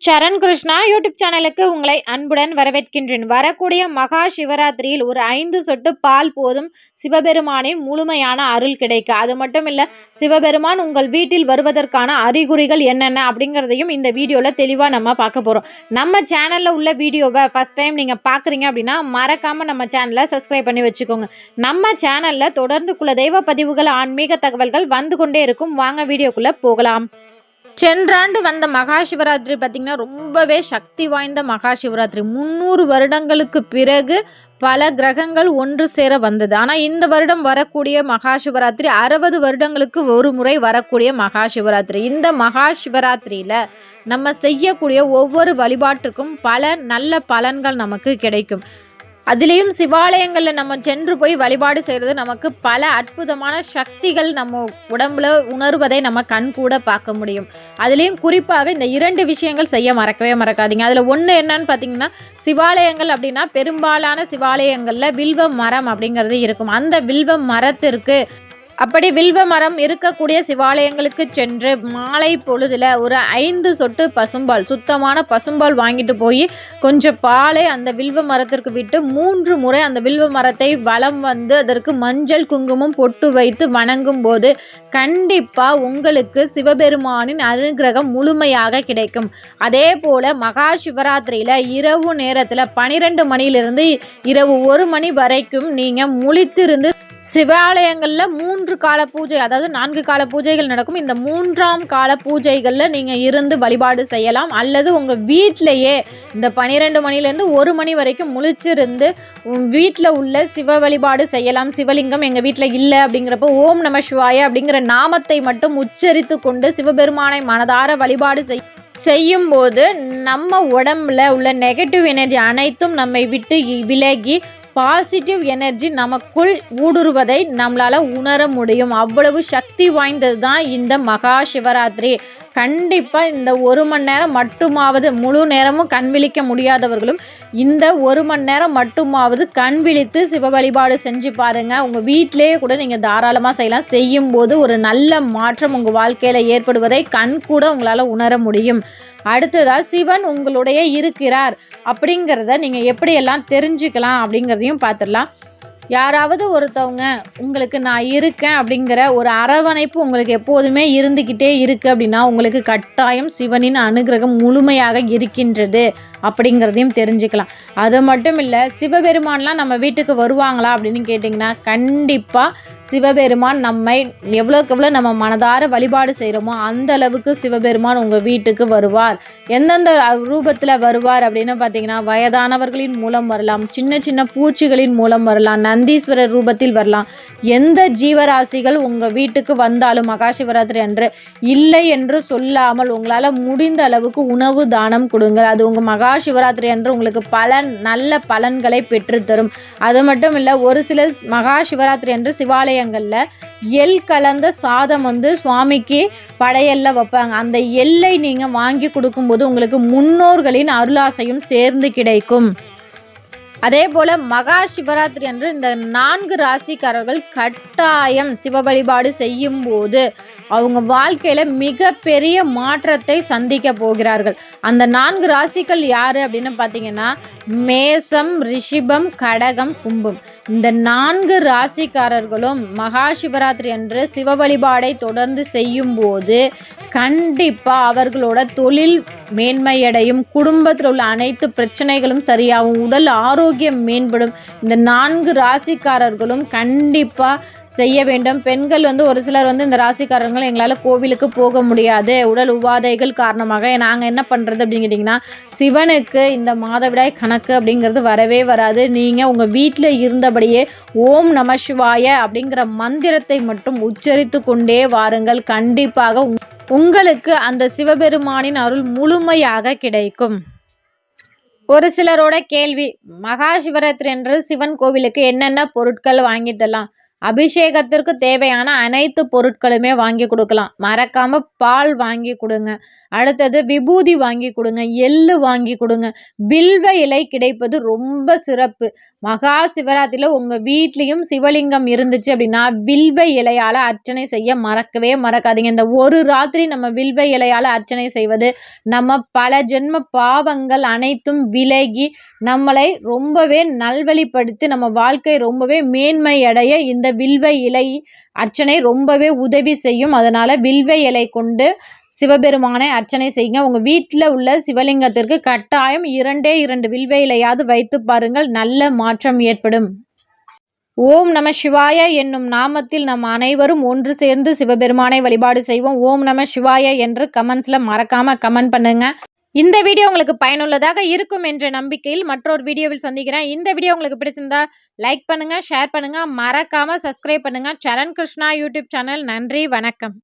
சரண் Krishna YouTube சேனலுக்கு உங்களை அன்புடன் வரவேற்கின்றேன். வரக்கூடிய மகா சிவராத்திரியில் ஒரு 5 சொட்டு பால் போதும் சிவபெருமானின் முழுமையான அருள் கிடைக்க. அது மட்டும் இல்லை, சிவபெருமான் உங்கள் வீட்டில் வருவதற்கான அறிகுறிகள் என்னென்ன அப்படிங்கிறதையும் இந்த வீடியோவில் தெளிவாக நம்ம பார்க்க போகிறோம். நம்ம சேனலில் உள்ள வீடியோவை ஃபஸ்ட் டைம் நீங்கள் பார்க்குறீங்க அப்படின்னா மறக்காமல் நம்ம சேனலை சப்ஸ்கிரைப் பண்ணி வச்சுக்கோங்க. நம்ம சேனலில் தொடர்ந்து குலதெய்வ பதிவுகள், ஆன்மீக தகவல்கள் வந்து கொண்டே இருக்கும். வாங்க வீடியோக்குள்ளே போகலாம். சென்றாண்டு வந்த மகா சிவராத்திரி பார்த்திங்கன்னா ரொம்பவே சக்தி வாய்ந்த மகா சிவராத்திரி. 300 வருடங்களுக்கு பிறகு பல கிரகங்கள் ஒன்று சேர வந்தது. ஆனால் இந்த வருடம் வரக்கூடிய மகா சிவராத்திரி 60 வருடங்களுக்கு ஒரு முறை வரக்கூடிய மகா சிவராத்திரி. இந்த மகா சிவராத்திரியில் நம்ம செய்யக்கூடிய ஒவ்வொரு வழிபாட்டுக்கும் பல நல்ல பலன்கள் நமக்கு கிடைக்கும். அதுலேயும் சிவாலயங்களில் நம்ம சென்று போய் வழிபாடு செய்கிறது நமக்கு பல அற்புதமான சக்திகள் நம்ம உடம்புல உணர்வதை நம்ம கண் கூட பார்க்க முடியும். அதுலேயும் குறிப்பாக இந்த 2 விஷயங்கள் செய்ய மறக்கவே மறக்காதீங்க. அதில் ஒன்று என்னன்னு பார்த்தீங்கன்னா, சிவாலயங்கள் அப்படின்னா பெரும்பாலான சிவாலயங்களில் வில்வ மரம் அப்படிங்கிறது இருக்கும். அந்த வில்வ மரத்திற்கு அப்படி வில்வ மரம் இருக்கக்கூடிய சிவாலயங்களுக்கு சென்று மாலை பொழுதில் ஒரு 5 சொட்டு பசும்பால், சுத்தமான பசும்பால் வாங்கிட்டு போய் கொஞ்சம் பாலை அந்த வில்வ மரத்திற்கு விட்டு 3 முறை அந்த வில்வ மரத்தை வலம் வந்து அதற்கு மஞ்சள் குங்குமம் பொட்டு வைத்து வணங்கும் போது கண்டிப்பாக உங்களுக்கு சிவபெருமானின் அனுகிரகம் முழுமையாக கிடைக்கும். அதே போல் மகா சிவராத்திரியில் இரவு நேரத்தில் 12 மணியிலிருந்து இரவு 1 மணி வரைக்கும் நீங்கள் முழித்திருந்து சிவாலயங்களில் 3 கால பூஜை, அதாவது 4 கால பூஜைகள் நடக்கும். இந்த 3ஆம் கால பூஜைகளில் நீங்கள் இருந்து வழிபாடு செய்யலாம். அல்லது உங்கள் வீட்டிலையே இந்த 12 மணிலேருந்து 1 மணி வரைக்கும் முழிச்சிருந்து வீட்டில் உள்ள சிவ வழிபாடு செய்யலாம். சிவலிங்கம் எங்கள் வீட்டில் இல்லை அப்படிங்கிறப்போ ஓம் நம சிவாய அப்படிங்கிற நாமத்தை மட்டும் உச்சரித்து கொண்டு சிவபெருமானை மனதார வழிபாடு செய்யும்போது நம்ம உடம்புல உள்ள நெகட்டிவ் எனர்ஜி அனைத்தும் நம்மை விட்டு விலகி பாசிட்டிவ் எனர்ஜி நமக்குள் ஊடுருவதை நம்மளால் உணர முடியும். அவ்வளவு சக்தி வாய்ந்தது தான் இந்த மகா சிவராத்திரி. கண்டிப்பாக இந்த 1 மணி நேரம் மட்டுமாவது, முழு நேரமும் கண் விழிக்க முடியாதவர்களும் இந்த 1 மணி நேரம் மட்டுமாவது கண் விழித்து சிவ வழிபாடு செஞ்சு பாருங்கள். உங்கள் வீட்டிலேயே கூட நீங்கள் தாராளமாக செய்யலாம். செய்யும்போது ஒரு நல்ல மாற்றம் உங்கள் வாழ்க்கையில் ஏற்படுவதை கண் கூட உங்களால் உணர முடியும். அடுத்ததாக சிவன் உங்களுடைய இருக்கிறார் அப்படிங்கிறத நீங்கள் எப்படியெல்லாம் தெரிஞ்சுக்கலாம் அப்படிங்கிறதையும் பார்த்துடலாம். யாராவது ஒருத்தவங்க உங்களுக்கு நான் இருக்கேன் அப்படிங்கிற ஒரு அரவணைப்பு உங்களுக்கு எப்போதுமே இருந்துக்கிட்டே இருக்குது அப்படின்னா உங்களுக்கு கட்டாயம் சிவனின் அனுகிரகம் முழுமையாக இருக்கின்றது அப்படிங்கிறதையும் தெரிஞ்சுக்கலாம். அது மட்டும் இல்லை, சிவபெருமான்லாம் நம்ம வீட்டுக்கு வருவாங்களா அப்படின்னு கேட்டிங்கன்னா கண்டிப்பாக சிவபெருமான் நம்மை எவ்வளோக்கு எவ்வளோ நம்ம மனதார வழிபாடு செய்கிறோமோ அந்த அளவுக்கு சிவபெருமான் உங்கள் வீட்டுக்கு வருவார். எந்தெந்த ரூபத்தில் வருவார் அப்படின்னு பார்த்தீங்கன்னா, வயதானவர்களின் மூலம் வரலாம், சின்ன சின்ன பூச்சிகளின் மூலம் வரலாம், நந்தீஸ்வரர் ரூபத்தில் வரலாம். எந்த ஜீவராசிகள் உங்கள் வீட்டுக்கு வந்தாலும் மகா சிவராத்திரி அன்று இல்லை என்று சொல்லாமல் உங்களால் முடிந்த அளவுக்கு உணவு தானம் கொடுங்கள். அது உங்கள் மகா சிவராத்திரி அன்று உங்களுக்கு பல நல்ல பலன்களை பெற்றுத்தரும். அது மட்டும் இல்லை, ஒரு சில மகா சிவராத்திரி அன்று சிவாலயங்களில் எள் கலந்த சாதம் சுவாமிக்கு படையல்ல வைப்பாங்க. அந்த எல்லை நீங்கள் வாங்கி கொடுக்கும்போது உங்களுக்கு முன்னோர்களின் அருளாசையும் சேர்ந்து கிடைக்கும். அதே போல் மகா சிவராத்திரி அன்று இந்த 4 ராசிக்காரர்கள் கட்டாயம் சிவ வழிபாடு செய்யும் போது அவங்க வாழ்க்கையில் மிகப்பெரிய மாற்றத்தை சந்திக்க போகிறார்கள். அந்த 4 ராசிகள் யார் அப்படின்னு பார்த்தீங்கன்னா, மேசம், ரிஷிபம், கடகம், கும்பம். இந்த 4 ராசிக்காரர்களும் மகா சிவராத்திரி அன்று சிவ வழிபாடை தொடர்ந்து செய்யும்போது கண்டிப்பாக அவர்களோட தொழில் மேன்மையடையும், குடும்பத்தில் உள்ள அனைத்து பிரச்சனைகளும் சரியாகும், உடல் ஆரோக்கியம் மேம்படும். இந்த 4 ராசிக்காரர்களும் கண்டிப்பாக செய்ய வேண்டும். பெண்கள் ஒரு சிலர் இந்த ராசிக்காரர்கள் எங்களால் கோவிலுக்கு போக முடியாது, உடல் உபாதைகள் காரணமாக நாங்கள் என்ன பண்ணுறது அப்படின்னு கேட்டிங்கன்னா, சிவனுக்கு இந்த மாதவிடாய் கணக்கு அப்படிங்கிறது வரவே வராது. நீங்கள் உங்கள் வீட்டில் இருந்தபடியே ஓம் நம சிவாய அப்படிங்கிற மந்திரத்தை மட்டும் உச்சரித்து கொண்டே வாருங்கள். கண்டிப்பாக உங்களுக்கு அந்த சிவபெருமானின் அருள் முழுமையாக கிடைக்கும். ஒரு சிலரோட கேள்வி, மகா சிவராத்திரி என்று சிவன் கோவிலுக்கு என்னென்ன பொருட்கள் வாங்கி தரலாம்? அபிஷேகத்திற்கு தேவையான அனைத்து பொருட்களுமே வாங்கி கொடுக்கலாம். மறக்காம பால் வாங்கி கொடுங்க. அடுத்தது விபூதி வாங்கி கொடுங்க, எள்ளு வாங்கி கொடுங்க. வில்வ இலை கிடைப்பது ரொம்ப சிறப்பு. மகா சிவராத்திரியில் உங்கள் வீட்லேயும் சிவலிங்கம் இருந்துச்சு அப்படின்னா வில்வ இலையால் அர்ச்சனை செய்ய மறக்கவே மறக்காதீங்க. இந்த ஒரு ராத்திரி நம்ம வில்வ இலையால் அர்ச்சனை செய்வது நம்ம பல ஜென்ம பாவங்கள் அனைத்தும் விலகி நம்மளை ரொம்பவே நல்வழிப்படுத்தி நம்ம வாழ்க்கை ரொம்பவே மேன்மை அடைய இந்த வில்வ இலை அர்ச்சனை ரொம்பவே உதவி செய்யும். அதனால் வில்வ இலை கொண்டு சிவபெருமானை அர்ச்சனை செய்யுங்க. உங்கள் வீட்டில் உள்ள சிவலிங்கத்திற்கு கட்டாயம் 2 வில்வ இலையாவது வைத்து பாருங்கள், நல்ல மாற்றம் ஏற்படும். ஓம் நம சிவாய என்னும் நாமத்தில் நம் அனைவரும் ஒன்று சேர்ந்து சிவபெருமானை வழிபாடு செய்வோம். ஓம் நம சிவாய என்று கமெண்ட்ஸில் மறக்காமல் கமெண்ட் பண்ணுங்க. இந்த வீடியோ உங்களுக்கு பயனுள்ளதாக இருக்கும் என்ற நம்பிக்கையில் மற்றொரு வீடியோவில் சந்திக்கிறேன். இந்த வீடியோ உங்களுக்கு பிடிச்சிருந்தா லைக் பண்ணுங்க, ஷேர் பண்ணுங்க, மறக்காம சப்ஸ்கிரைப் பண்ணுங்க. சரண் கிருஷ்ணா யூடியூப் சேனல். நன்றி, வணக்கம்.